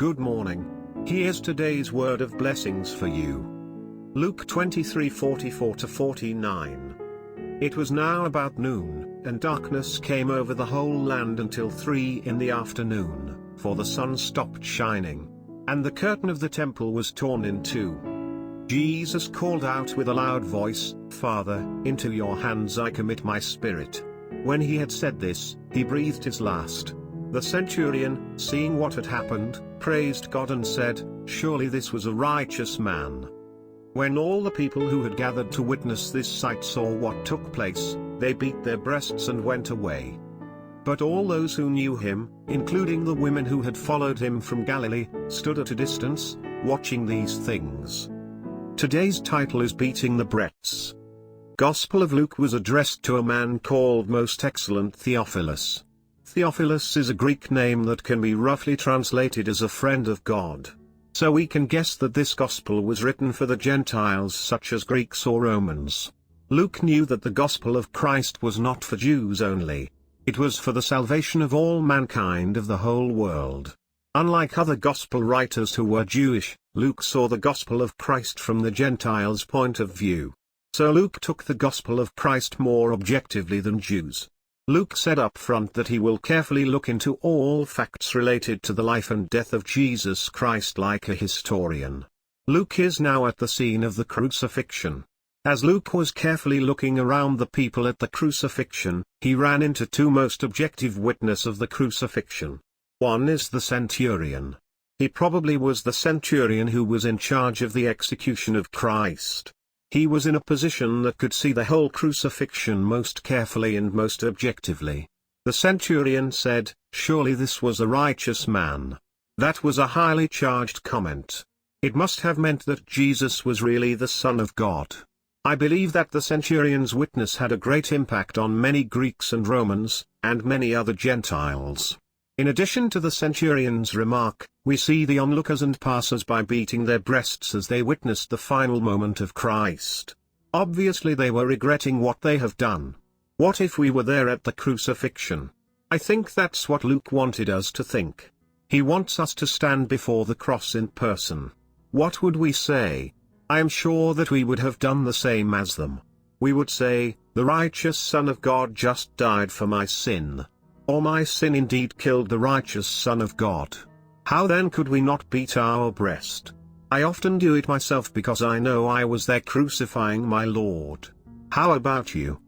Good morning. Here's today's word of blessings for you. Luke 23:44-49. It was now about noon, and darkness came over the whole land until 3 in the afternoon, for the sun stopped shining, and the curtain of the temple was torn in two. Jesus called out with a loud voice, "Father, into your hands I commit my spirit." When he had said this, he breathed his last. The centurion, seeing what had happened, praised God and said, "Surely this was a righteous man." When all the people who had gathered to witness this sight saw what took place, they beat their breasts and went away. But all those who knew him, including the women who had followed him from Galilee, stood at a distance, watching these things. Today's title is Beating the Breasts. Gospel of Luke was addressed to a man called Most Excellent Theophilus. Theophilus is a Greek name that can be roughly translated as a friend of God. So we can guess that this gospel was written for the Gentiles such as Greeks or Romans. Luke knew that the gospel of Christ was not for Jews only. It was for the salvation of all mankind of the whole world. Unlike other gospel writers who were Jewish, Luke saw the gospel of Christ from the Gentiles' point of view. So Luke took the gospel of Christ more objectively than Jews. Luke said up front that he will carefully look into all facts related to the life and death of Jesus Christ like a historian. Luke is now at the scene of the crucifixion. As Luke was carefully looking around the people at the crucifixion, he ran into two most objective witnesses of the crucifixion. One is the centurion. He probably was the centurion who was in charge of the execution of Christ. He was in a position that could see the whole crucifixion most carefully and most objectively. The centurion said, "Surely this was a righteous man." That was a highly charged comment. It must have meant that Jesus was really the Son of God. I believe that the centurion's witness had a great impact on many Greeks and Romans, and many other Gentiles. In addition to the centurion's remark, we see the onlookers and passers-by beating their breasts as they witnessed the final moment of Christ. Obviously they were regretting what they have done. What if we were there at the crucifixion? I think that's what Luke wanted us to think. He wants us to stand before the cross in person. What would we say? I am sure that we would have done the same as them. We would say, "The righteous Son of God just died for my sin." Or my sin indeed killed the righteous Son of God. How then could we not beat our breast? I often do it myself because I know I was there crucifying my Lord. How about you?